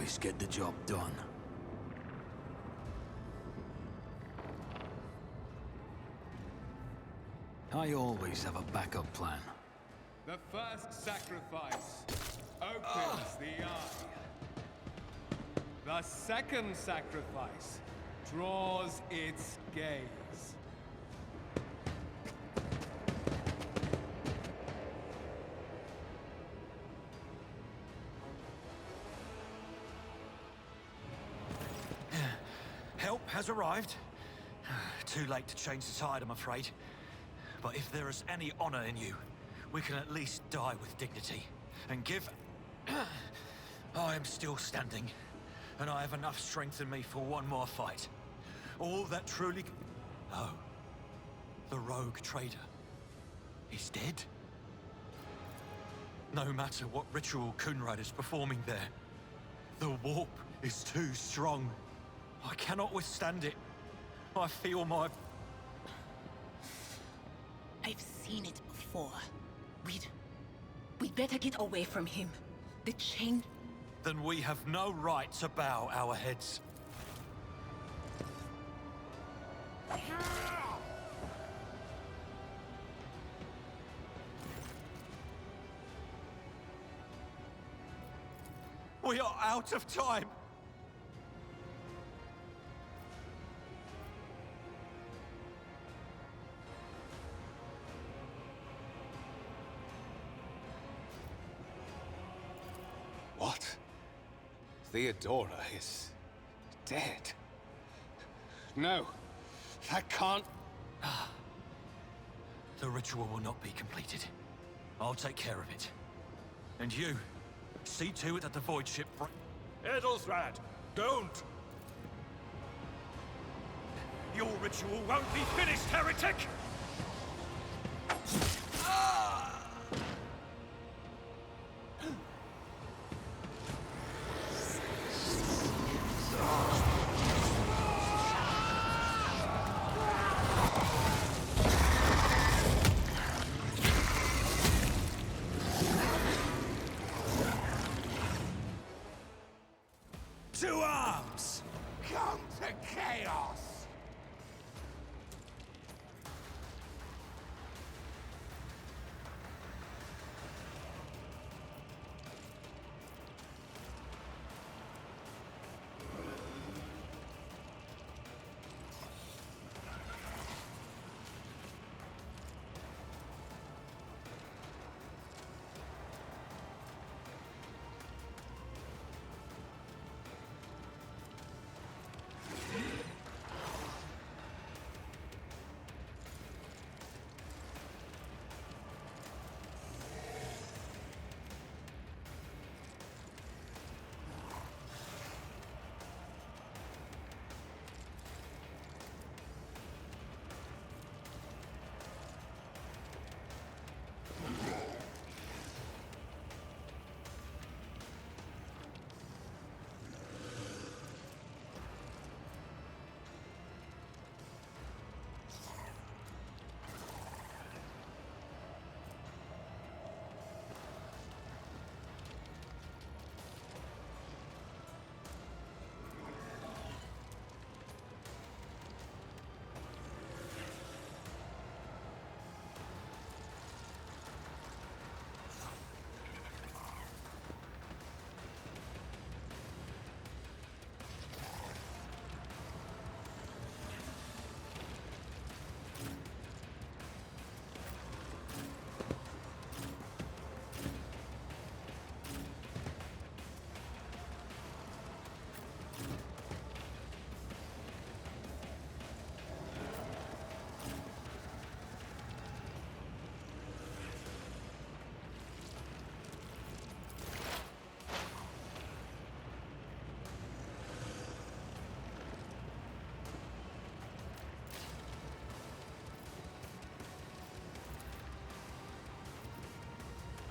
always get the job done. I always have a backup plan. The first sacrifice opens the eye. The second sacrifice draws its gaze. Help has arrived. Too late to change the tide, I'm afraid. But if there is any honor in you, we can at least die with dignity. And give... I am still standing. And I have enough strength in me for one more fight. All that truly... Oh. The rogue trader. He's dead? No matter what ritual Kunrad is performing there, the warp is too strong. I cannot withstand it. I feel my... I've seen it before. We'd better get away from him. The chain... Then we have no right to bow our heads. We are out of time! What? Theodora is dead. No, that can't... The ritual will not be completed. I'll take care of it. And you, see to it that the void ship... Edelthrad, don't! Your ritual won't be finished, heretic! To arms! Come to chaos!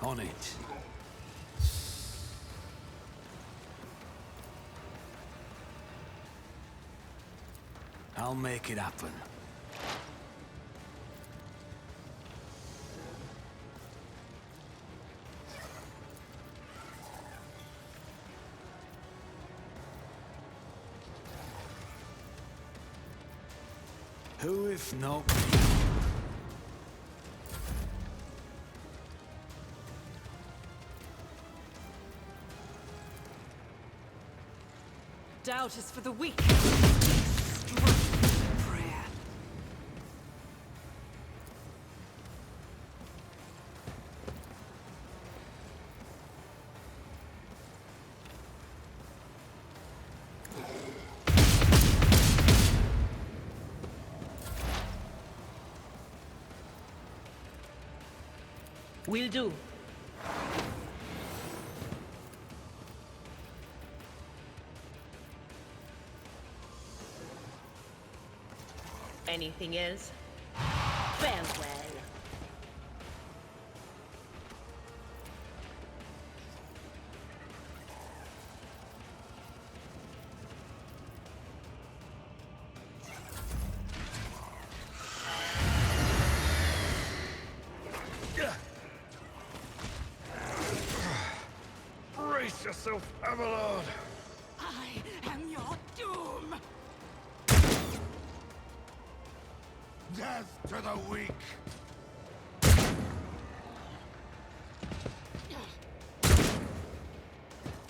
On it. I'll make it happen. Who if not? Doubt is for the weak. Strength in prayer. Will do. Anything else? Farewell. Brace yourself, Avalon! I am your doom! Death to the weak!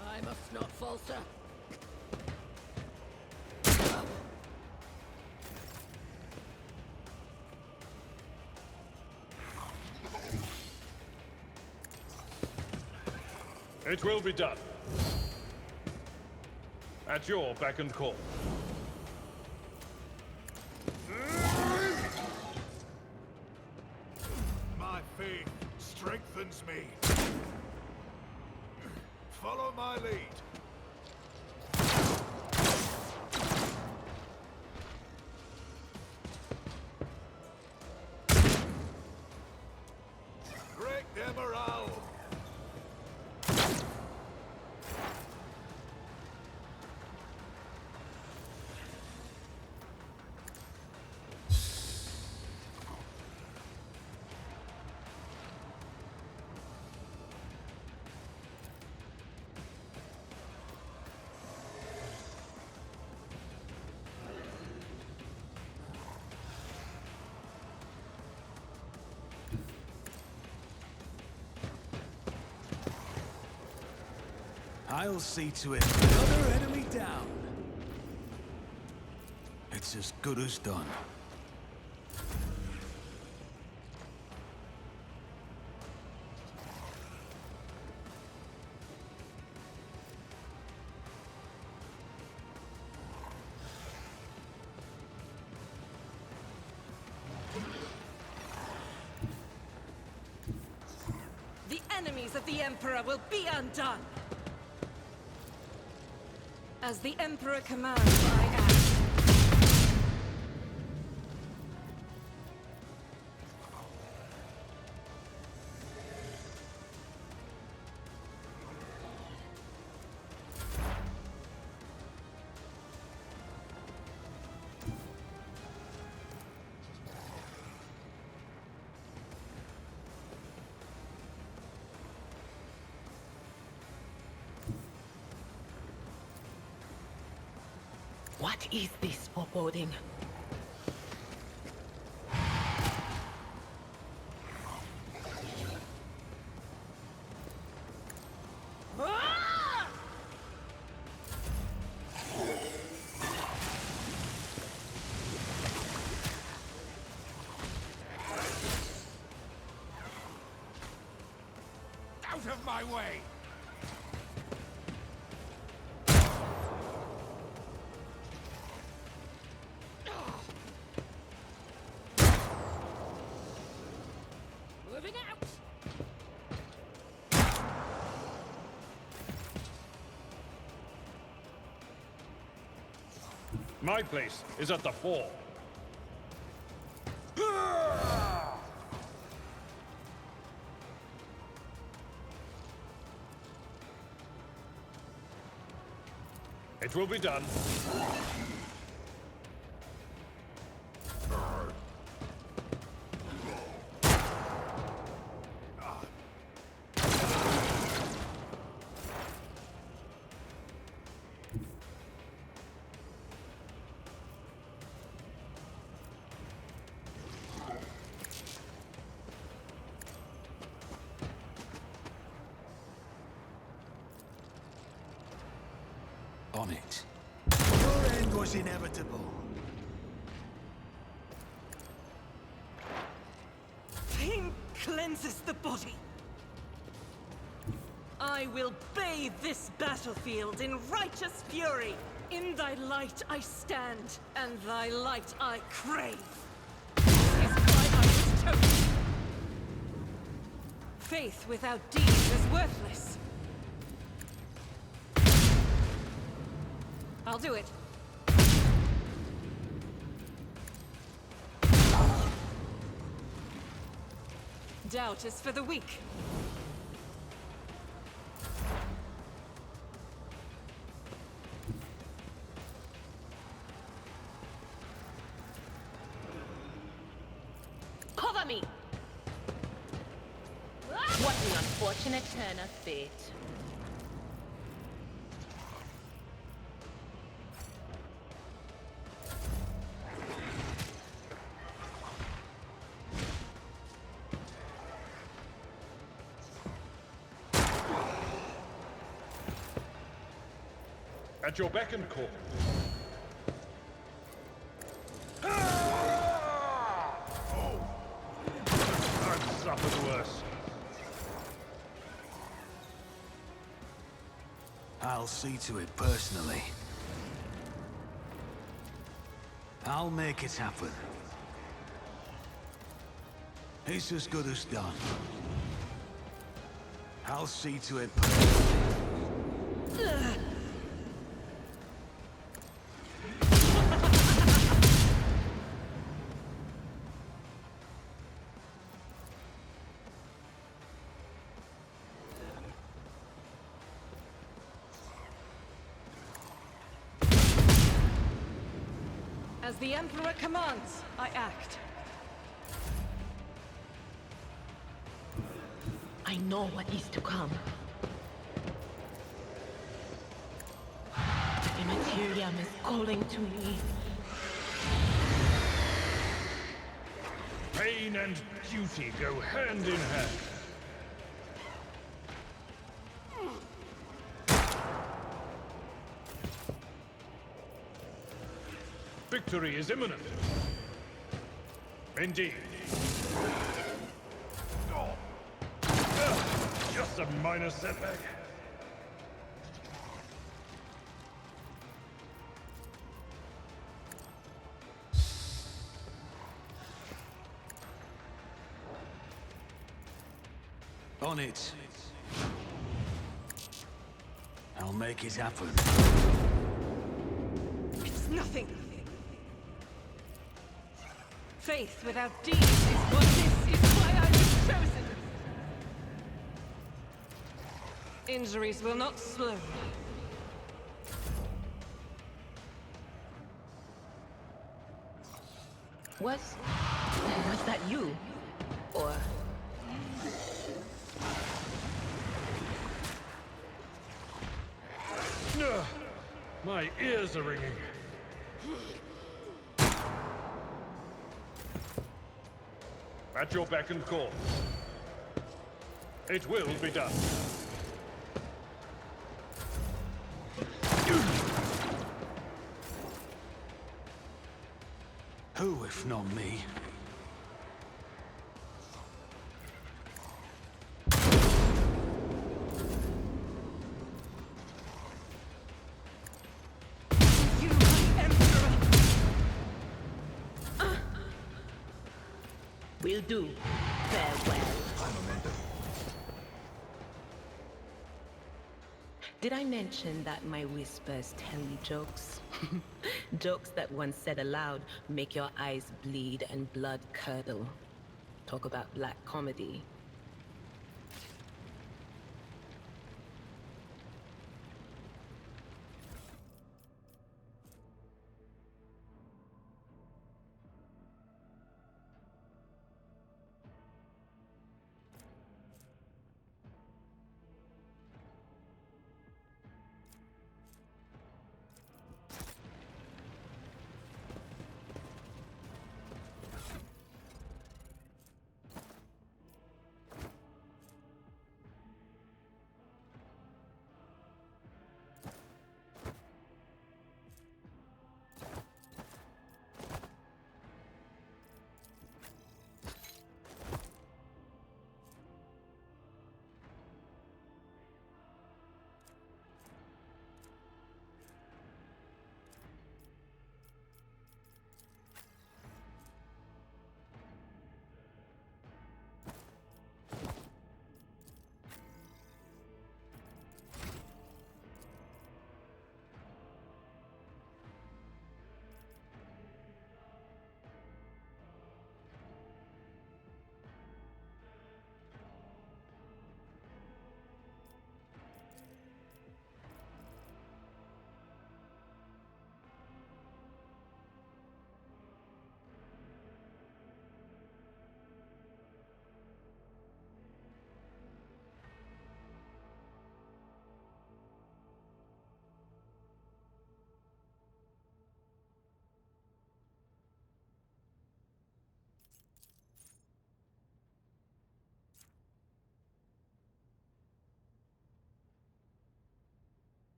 I must not falter. It will be done. At your beck and call. My faith strengthens me. Follow my lead. Break their morale. I'll see to it. Another enemy down. It's as good as done. The enemies of the Emperor will be undone! As the Emperor commands, I act. What is this foreboding? Out of my way! Moving out! My place is at the fore. It will be done. On it. Your end was inevitable. Pain cleanses the body. I will bathe this battlefield in righteous fury. In thy light I stand, and thy light I crave. This is why I was chosen. Faith without deeds is worthless. I'll do it. Doubt is for the weak. Cover me! What an unfortunate turn of fate. At your beck and call. I've suffered worse. I'll see to it personally. I'll make it happen. It's as good as done. I'll see to it personally. As the Emperor commands, I act. I know what is to come. The Imperium is calling to me. Pain and duty go hand in hand. Victory is imminent. Indeed. Just a minor setback. On it. I'll make it happen. It's nothing. Faith without deeds is what this is why I was chosen. Injuries will not slow me. Was that you? Or... My ears are ringing. At your beck and call. It will be done. Who, if not me? You, my Emperor! will do. Farewell. Did I mention that my whispers tell you jokes? Jokes that once said aloud make your eyes bleed and blood curdle. Talk about black comedy.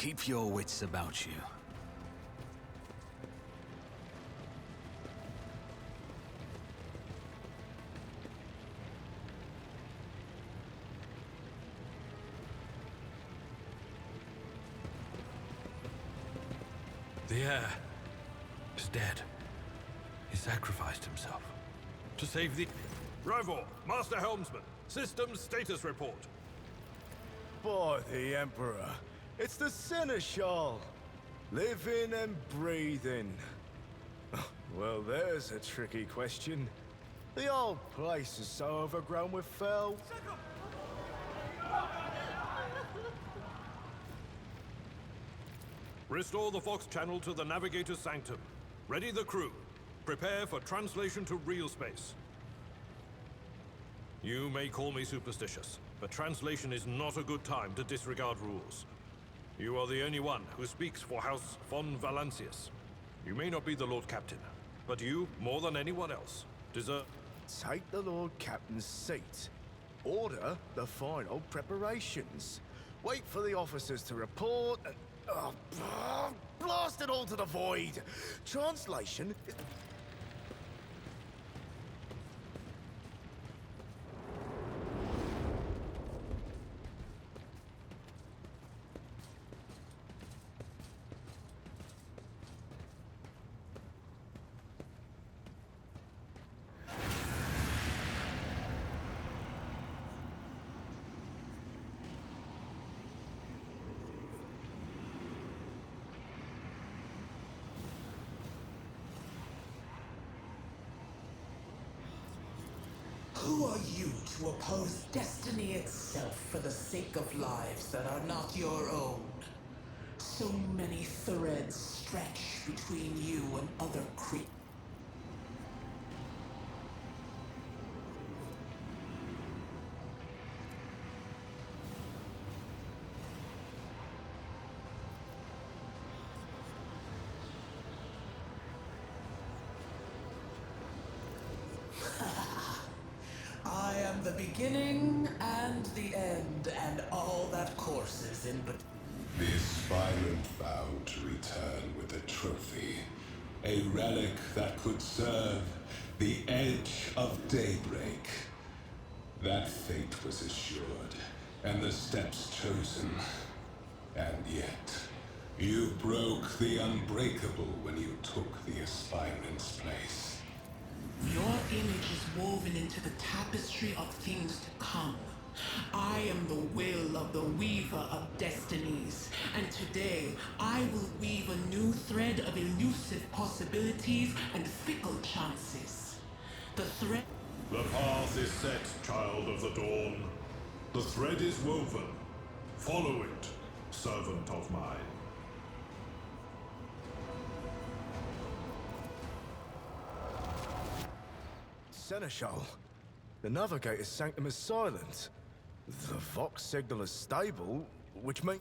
Keep your wits about you. The heir is dead. He sacrificed himself to save the... Rivor, Master Helmsman, Systems Status Report. By the Emperor, it's the Seneschal. Living and breathing. Well, there's a tricky question. The old place is so overgrown with fell. Restore the Fox channel to the Navigator's Sanctum. Ready the crew. Prepare for translation to real space. You may call me superstitious, but translation is not a good time to disregard rules. You are the only one who speaks for House von Valancius. You may not be the Lord Captain, but you, more than anyone else, deserve... Take the Lord Captain's seat. Order the final preparations. Wait for the officers to report and... blast it all to the void! Translation... Who are you to oppose destiny itself for the sake of lives that are not your own? So many threads stretch between you and other creatures. I am the beginning and the end, and all that courses in between. The aspirant vowed to return with a trophy, a relic that could serve the edge of daybreak. That fate was assured, and the steps chosen. And yet, you broke the unbreakable when you took the aspirant's place. Your image is woven into the tapestry of things to come. I am the will of the weaver of destinies, and today I will weave a new thread of elusive possibilities and fickle chances. The thread... The path is set, child of the dawn. The thread is woven. Follow it, servant of mine. Seneschal, the Navigator's Sanctum is silent. The Vox signal is stable, which may...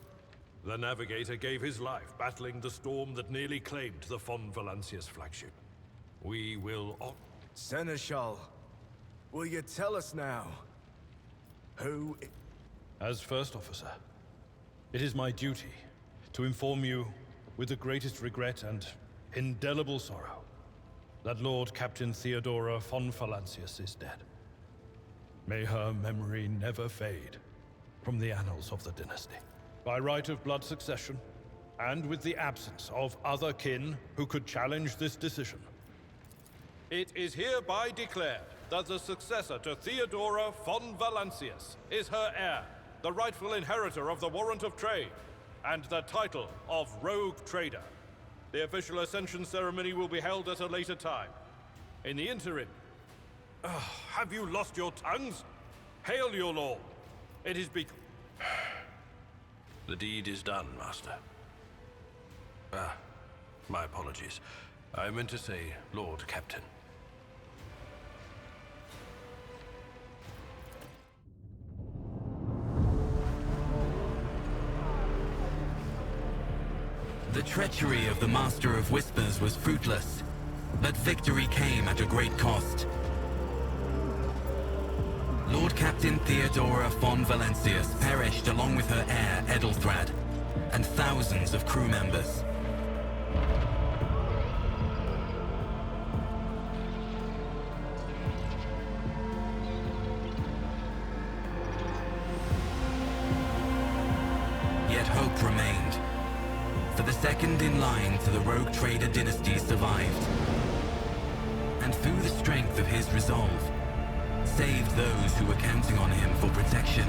The Navigator gave his life battling the storm that nearly claimed the von Valancius flagship. We will... Seneschal, will you tell us now? Who... As First Officer, it is my duty to inform you with the greatest regret and indelible sorrow that Lord Captain Theodora von Valancius is dead. May her memory never fade from the annals of the dynasty. By right of blood succession, and with the absence of other kin who could challenge this decision, it is hereby declared that the successor to Theodora von Valancius is her heir, the rightful inheritor of the Warrant of Trade, and the title of Rogue Trader. The official ascension ceremony will be held at a later time. In the interim, have you lost your tongues? Hail your lord. It is The deed is done, Master. My apologies. I meant to say Lord Captain. The treachery of the Master of Whispers was fruitless, but victory came at a great cost. Lord Captain Theodora von Valancius perished along with her heir, Edelthrad, and thousands of crew members. Yet hope remained, for the second in line to the rogue trader dynasty survived, and through the strength of his resolve, saved those who were counting on him for protection.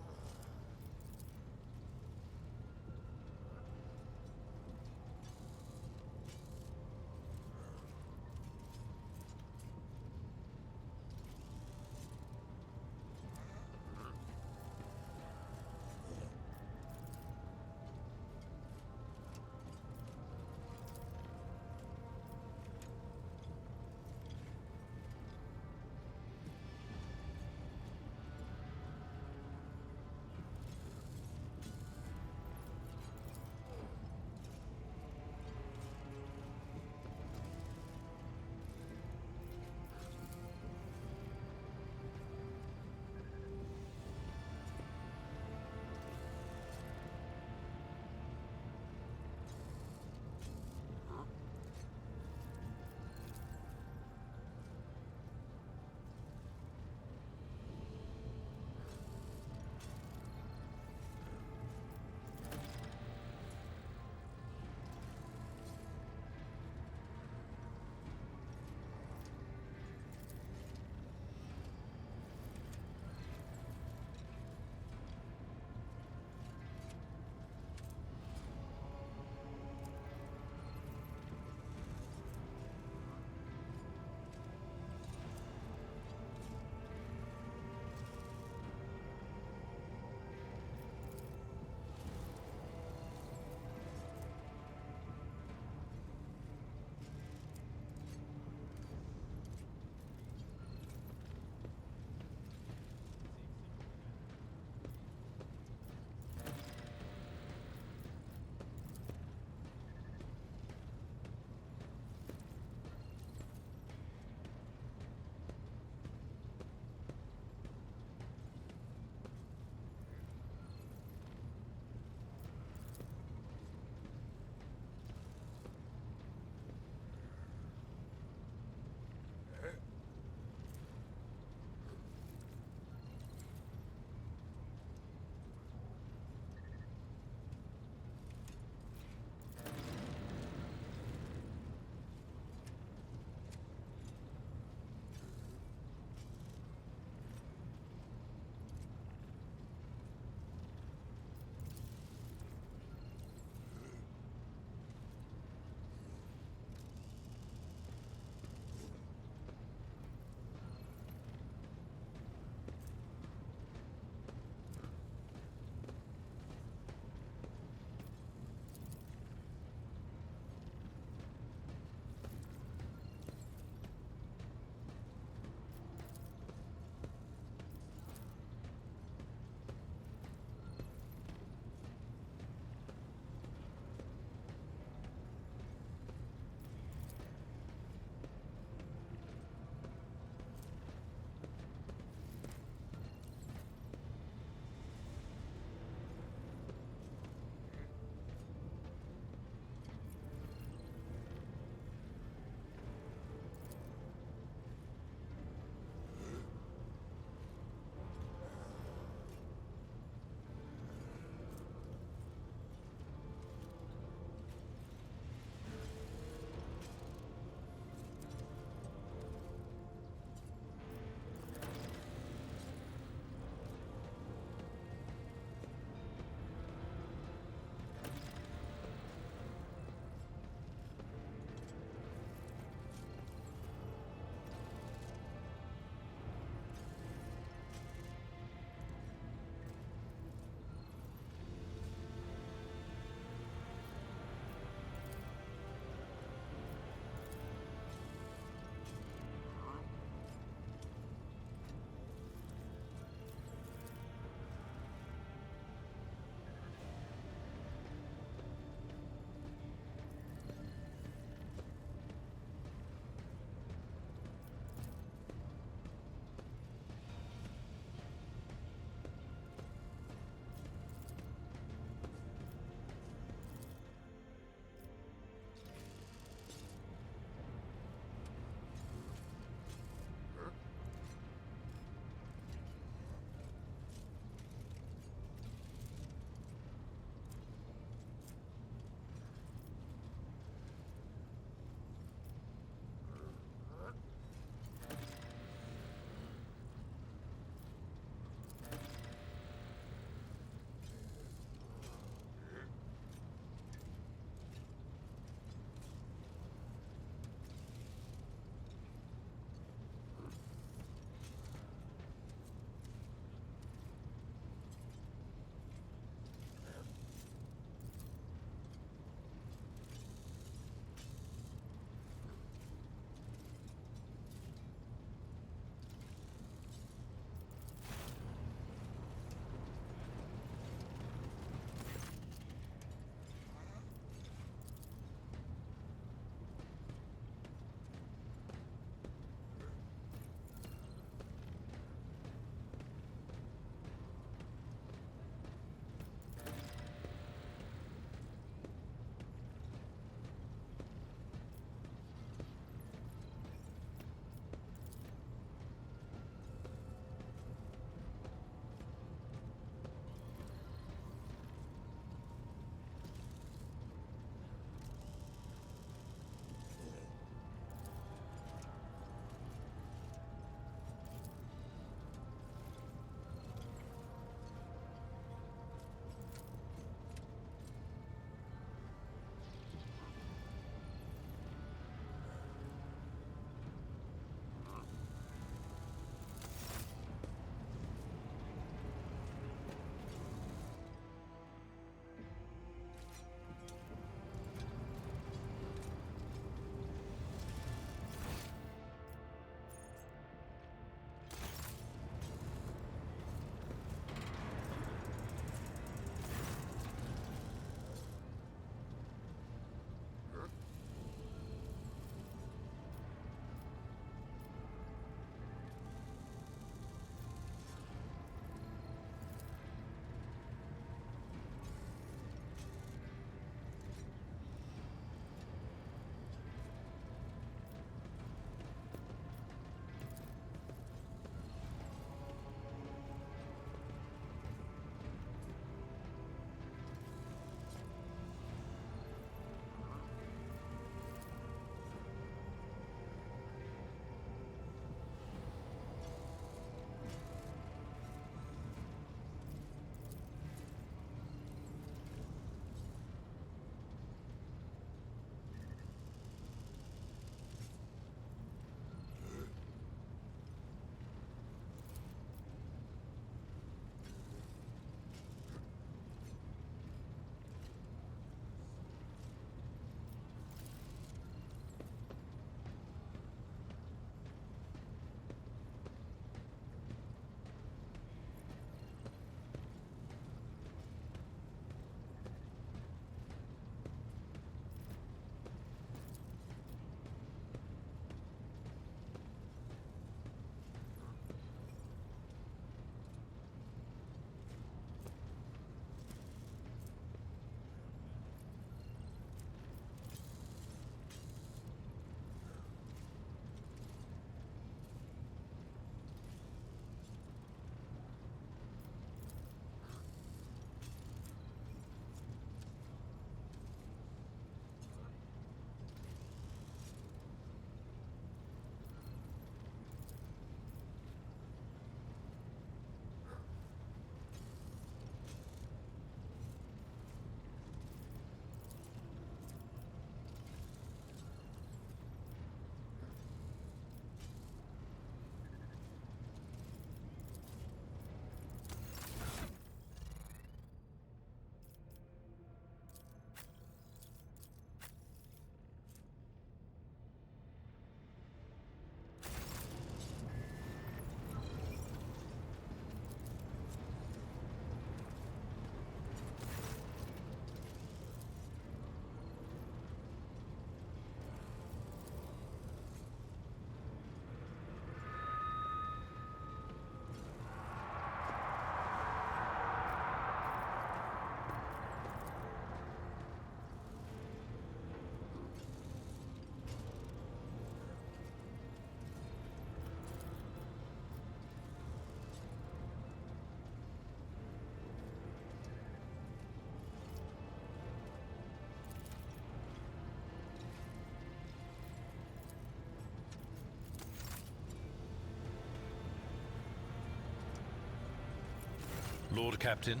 Lord Captain.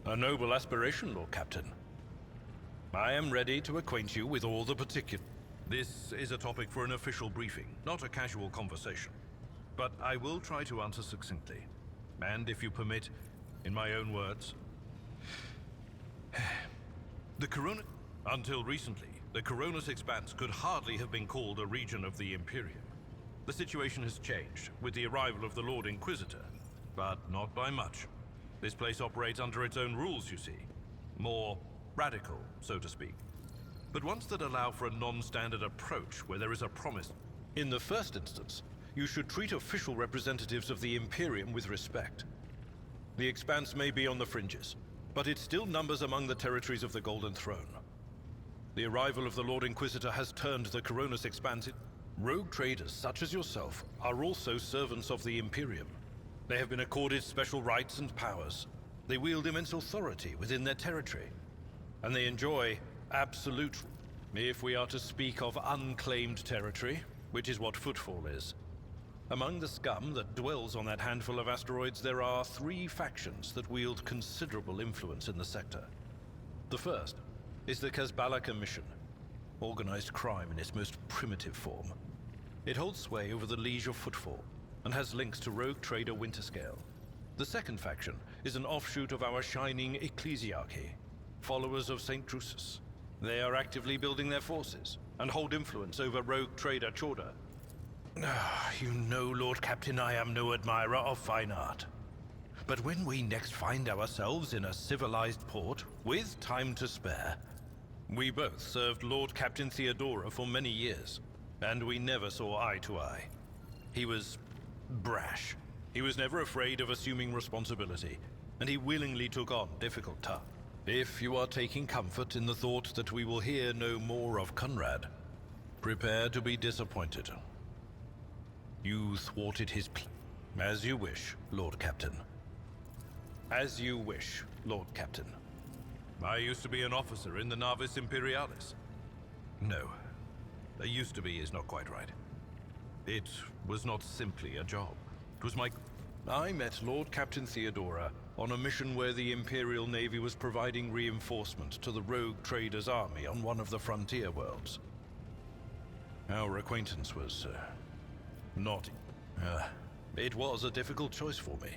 A noble aspiration, Lord Captain. I am ready to acquaint you with all the particulars. This is a topic for an official briefing, not a casual conversation. But I will try to answer succinctly. And if you permit, in my own words. The Corona... Until recently, the Corona's expanse could hardly have been called a region of the Imperium. The situation has changed with the arrival of the Lord Inquisitor, but not by much. This place operates under its own rules, you see. More radical, so to speak. But ones that allow for a non-standard approach where there is a promise. In the first instance, you should treat official representatives of the Imperium with respect. The Expanse may be on the fringes, but it still numbers among the territories of the Golden Throne. The arrival of the Lord Inquisitor has turned the Coronis Expanse. Rogue traders such as yourself are also servants of the Imperium. They have been accorded special rights and powers. They wield immense authority within their territory. And they enjoy absolute, if we are to speak of unclaimed territory, which is what Footfall is. Among the scum that dwells on that handful of asteroids, there are 3 factions that wield considerable influence in the sector. The first is the Kazbala Commission, organized crime in its most primitive form. It holds sway over the Liege of Footfall, and has links to rogue trader Winterscale. The second faction is an offshoot of our shining ecclesiarchy, followers of St. Drusus. They are actively building their forces, and hold influence over rogue trader Chorda. You know, Lord Captain, I am no admirer of fine art. But when we next find ourselves in a civilized port, with time to spare... We both served Lord Captain Theodora for many years, and we never saw eye to eye. He was brash. He was never afraid of assuming responsibility, and he willingly took on difficult tasks. If you are taking comfort in the thought that we will hear no more of Conrad, prepare to be disappointed. You thwarted his plan. As you wish, Lord Captain. As you wish, Lord Captain. I used to be an officer in the Navis Imperialis. No, a used to be is not quite right. It was not simply a job. It was my... I met Lord Captain Theodora on a mission where the Imperial Navy was providing reinforcement to the rogue traders' army on one of the frontier worlds. Our acquaintance was... not... it was a difficult choice for me.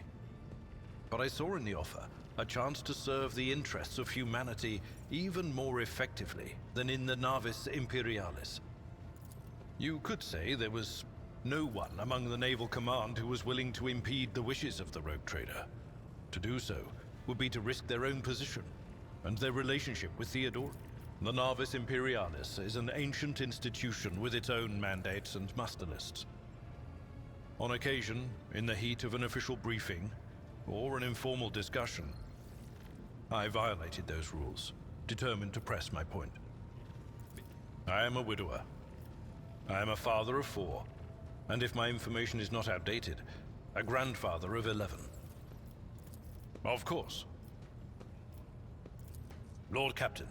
But I saw in the offer a chance to serve the interests of humanity even more effectively than in the Navis Imperialis. You could say there was no one among the naval command who was willing to impede the wishes of the rogue trader. To do so would be to risk their own position and their relationship with Theodora. The Navis Imperialis is an ancient institution with its own mandates and muster lists. On occasion, in the heat of an official briefing, or an informal discussion, I violated those rules, determined to press my point. I am a widower. I am a father of 4, and if my information is not outdated, a grandfather of 11. Of course. Lord Captain.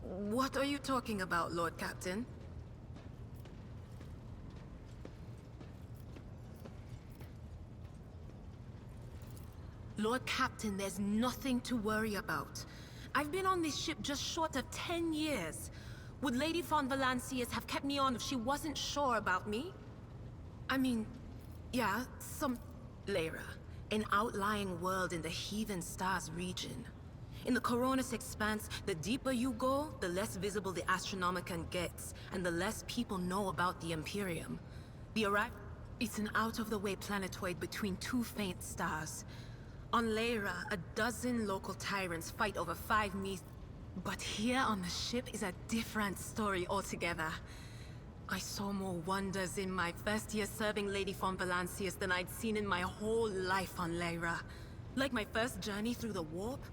What are you talking about, Lord Captain? Lord Captain, there's nothing to worry about. I've been on this ship just short of 10 years. Would Lady von Valancius have kept me on if she wasn't sure about me? I mean, yeah, Lyra, an outlying world in the Heathen Stars region. In the Coronis Expanse, the deeper you go, the less visible the Astronomicon gets, and the less people know about the Imperium. It's an out-of-the-way planetoid between two faint stars. On Lyra, a dozen local tyrants fight over 5 meters. But here on the ship is a different story altogether. I saw more wonders in my first year serving Lady von Valancius than I'd seen in my whole life on Lyra. Like my first journey through the warp,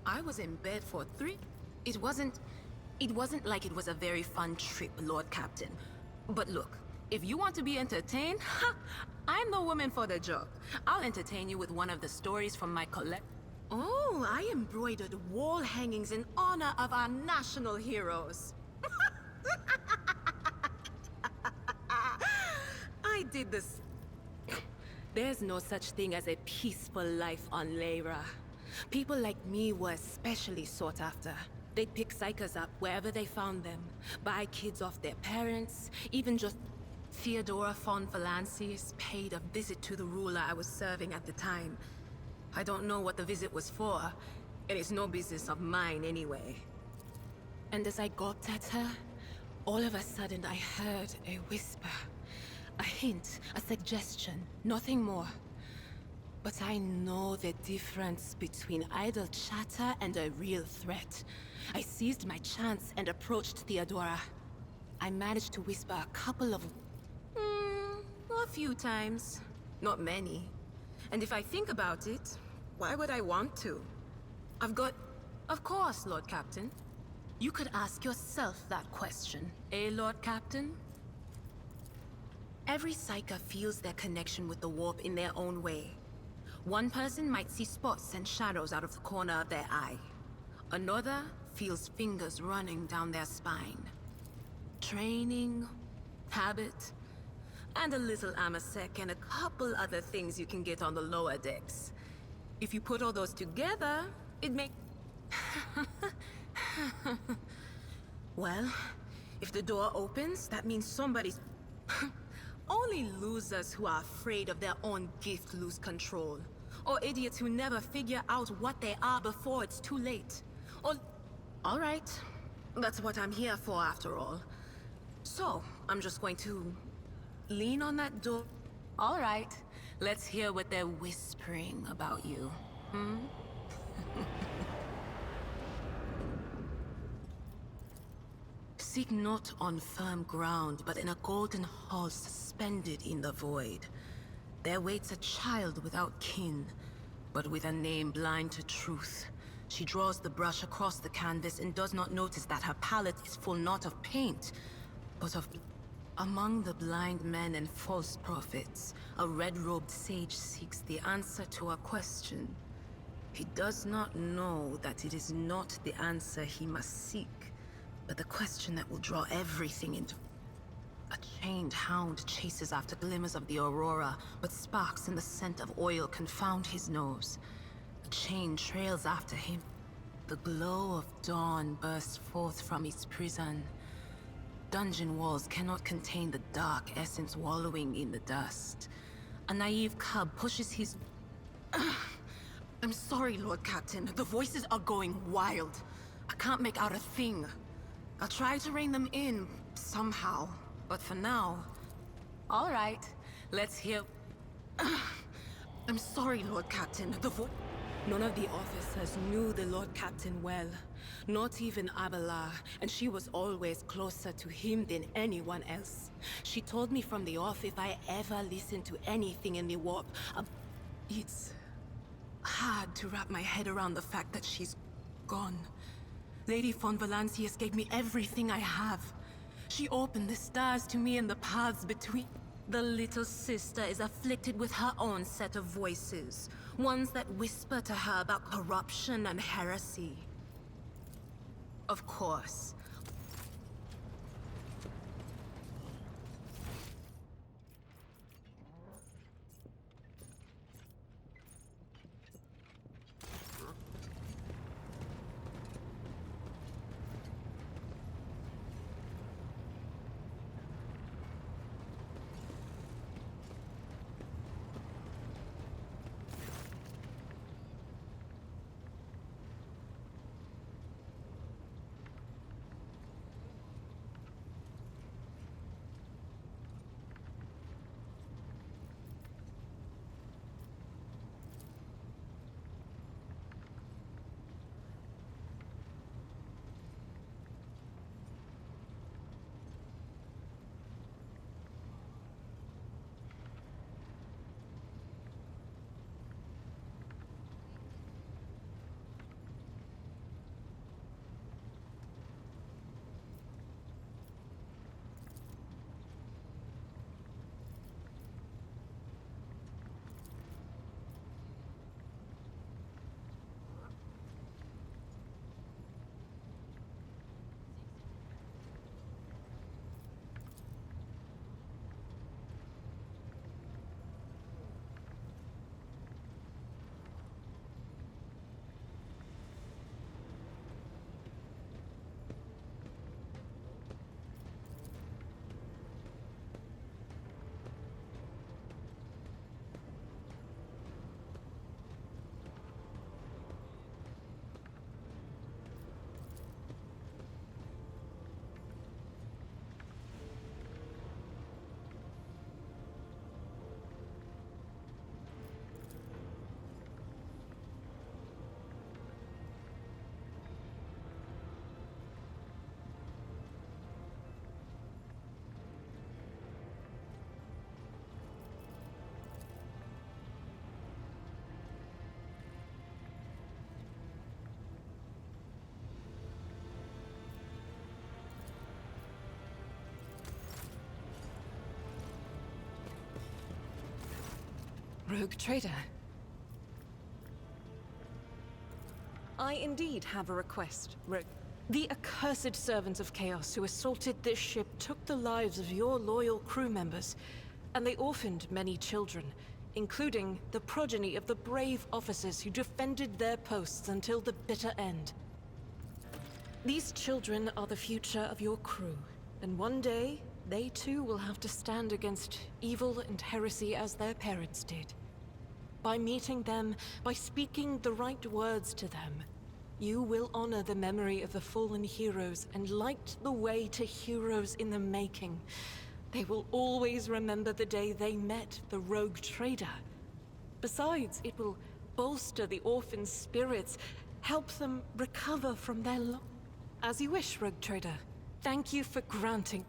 I was in bed for 3. It wasn't like it was a very fun trip, Lord Captain. But look, if you want to be entertained, I'm the woman for the job. I'll entertain you with one of the stories from my Oh, I embroidered wall hangings in honor of our national heroes. I did this. There's no such thing as a peaceful life on Lyra. People like me were especially sought after. They'd pick psychers up wherever they found them, buy kids off their parents, even just... Theodora von Valancius paid a visit to the ruler I was serving at the time. I don't know what the visit was for, and it's no business of mine anyway. And as I gawped at her, all of a sudden I heard a whisper. A hint, a suggestion, nothing more. But I know the difference between idle chatter and a real threat. I seized my chance and approached Theodora. I managed to whisper a couple of... a few times. Not many. And if I think about it, why would I want to? Of course, Lord Captain. You could ask yourself that question, eh, Lord Captain? Every Psyker feels their connection with the warp in their own way. One person might see spots and shadows out of the corner of their eye. Another feels fingers running down their spine. Training, habit, and a little amasec and a couple other things you can get on the lower decks. If you put all those together, it makes... Well, if the door opens, that means somebody's... Only losers who are afraid of their own gift lose control. Or idiots who never figure out what they are before it's too late. Or... All right. That's what I'm here for, after all. So, I'm just going to... lean on that door. All right. Let's hear what they're whispering about you. Seek not on firm ground, but in a golden hall suspended in the void. There waits a child without kin, but with a name blind to truth. She draws the brush across the canvas and does not notice that her palette is full not of paint, but of... Among the blind men and false prophets, a red-robed sage seeks the answer to a question. He does not know that it is not the answer he must seek, but the question that will draw everything into... A chained hound chases after glimmers of the aurora, but sparks in the scent of oil confound his nose. A chain trails after him. The glow of dawn bursts forth from its prison. Dungeon walls cannot contain the dark essence wallowing in the dust. A naive cub pushes his... I'm sorry, Lord Captain. The voices are going wild. I can't make out a thing. I'll try to rein them in, somehow. But for now... All right, let's hear... I'm sorry, Lord Captain. None of the officers knew the Lord Captain well. Not even Abelard, and she was always closer to him than anyone else. She told me from the off if I ever listened to anything in the warp... It's... hard to wrap my head around the fact that she's gone. Lady von Valancius gave me everything I have. She opened the stars to me and the paths between... The little sister is afflicted with her own set of voices. Ones that whisper to her about corruption and heresy. Of course. Rogue trader. I indeed have a request, Rogue. The accursed servants of Chaos who assaulted this ship took the lives of your loyal crew members, and they orphaned many children, including the progeny of the brave officers who defended their posts until the bitter end. These children are the future of your crew, and one day, they too will have to stand against evil and heresy as their parents did. By meeting them, by speaking the right words to them, you will honor the memory of the fallen heroes and light the way to heroes in the making. They will always remember the day they met the rogue trader. Besides, it will bolster the orphan's spirits, help them recover from their As you wish, rogue trader. Thank you for granting.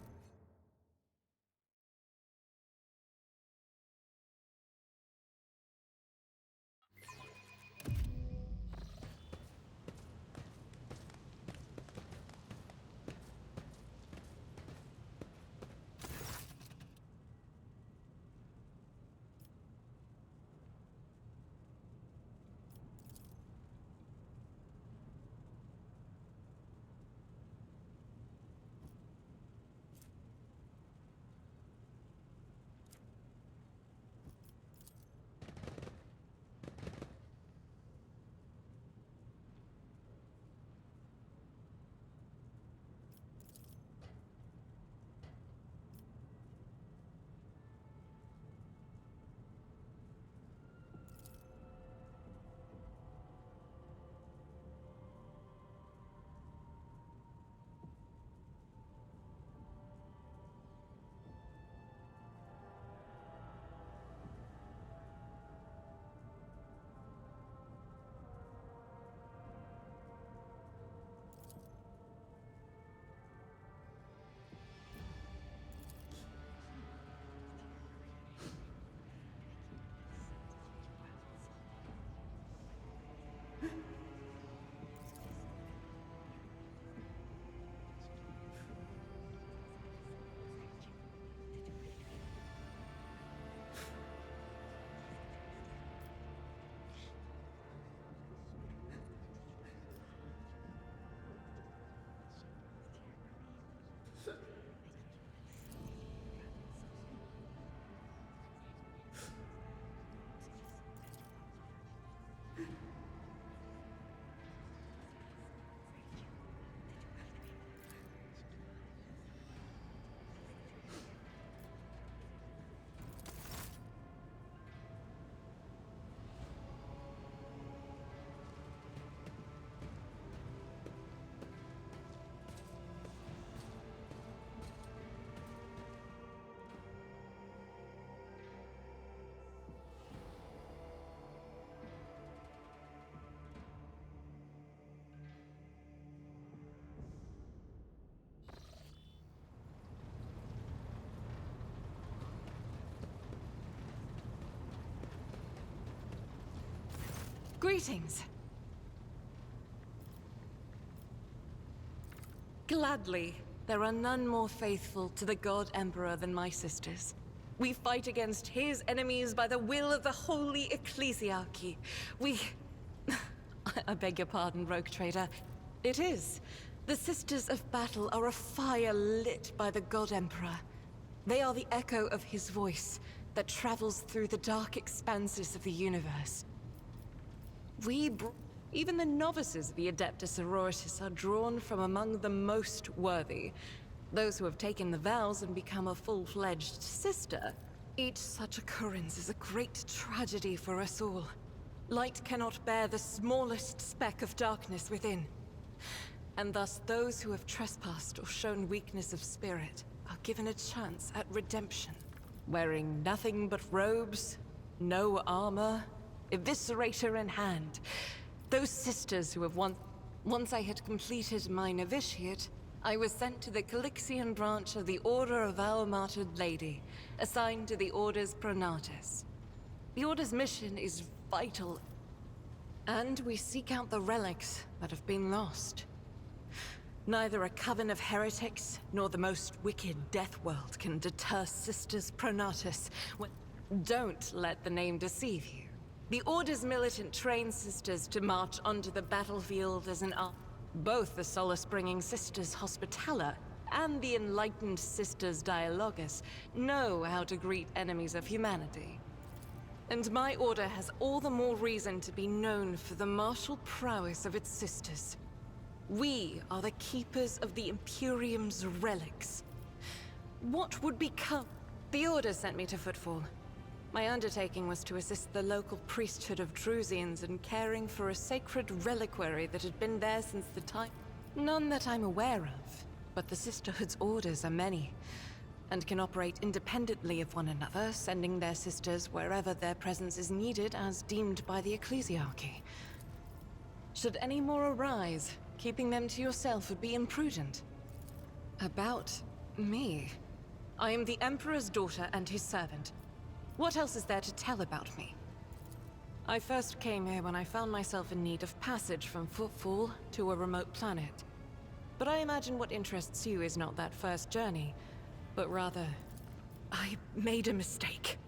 Greetings. Gladly, there are none more faithful to the God Emperor than my sisters. We fight against his enemies by the will of the Holy Ecclesiarchy. We... I beg your pardon, rogue trader. It is. The Sisters of Battle are a fire lit by the God Emperor. They are the echo of his voice that travels through the dark expanses of the universe. Even the novices of the Adeptus Sororitas are drawn from among the most worthy. Those who have taken the vows and become a full-fledged sister. Each such occurrence is a great tragedy for us all. Light cannot bear the smallest speck of darkness within. And thus those who have trespassed or shown weakness of spirit are given a chance at redemption. Wearing nothing but robes, no armor, eviscerator in hand. Those sisters who have once I had completed my novitiate, I was sent to the Calixian branch of the Order of Our Martyred Lady, assigned to the Order's Pronatus. The Order's mission is vital, and we seek out the relics that have been lost. Neither a coven of heretics, nor the most wicked death world can deter Sisters Pronatus. Don't let the name deceive you. The Order's militant train sisters to march onto the battlefield as an army. Both the solace-bringing Sisters Hospitaller and the enlightened Sisters Dialogus know how to greet enemies of humanity. And my order has all the more reason to be known for the martial prowess of its sisters. We are the keepers of the Imperium's relics. What would become? The Order sent me to Footfall. My undertaking was to assist the local priesthood of Drusians in caring for a sacred reliquary that had been there since the time. None that I'm aware of, but the Sisterhood's orders are many, and can operate independently of one another, sending their sisters wherever their presence is needed as deemed by the Ecclesiarchy. Should any more arise, keeping them to yourself would be imprudent. About me? I am the Emperor's daughter and his servant. What else is there to tell about me? I first came here when I found myself in need of passage from Footfall to a remote planet. But I imagine what interests you is not that first journey, but rather, I made a mistake.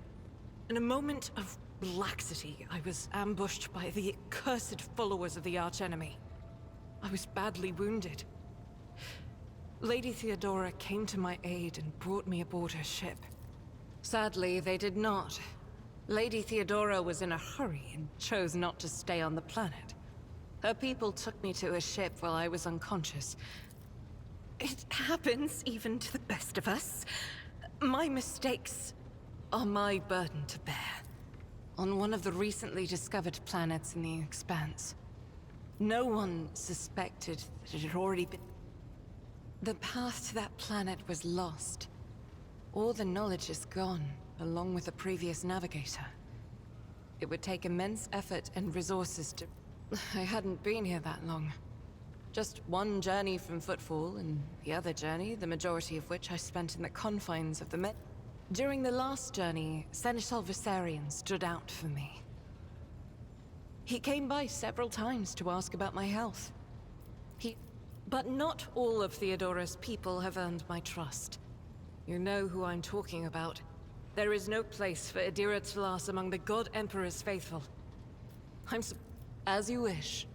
In a moment of laxity, I was ambushed by the accursed followers of the archenemy. I was badly wounded. Lady Theodora came to my aid and brought me aboard her ship. Sadly, they did not. Lady Theodora was in a hurry and chose not to stay on the planet. Her people took me to a ship while I was unconscious. It happens even to the best of us. My mistakes are my burden to bear. On one of the recently discovered planets in the Expanse. No one suspected that it had already been... The path to that planet was lost. All the knowledge is gone, along with the previous navigator. It would take immense effort and resources to... I hadn't been here that long. Just one journey from Footfall, and the other journey, the majority of which I spent in the confines of the During the last journey, Seneschal Viserion stood out for me. He came by several times to ask about my health. But not all of Theodora's people have earned my trust. You know who I'm talking about. There is no place for Adira Tlas among the God Emperor's faithful. As you wish.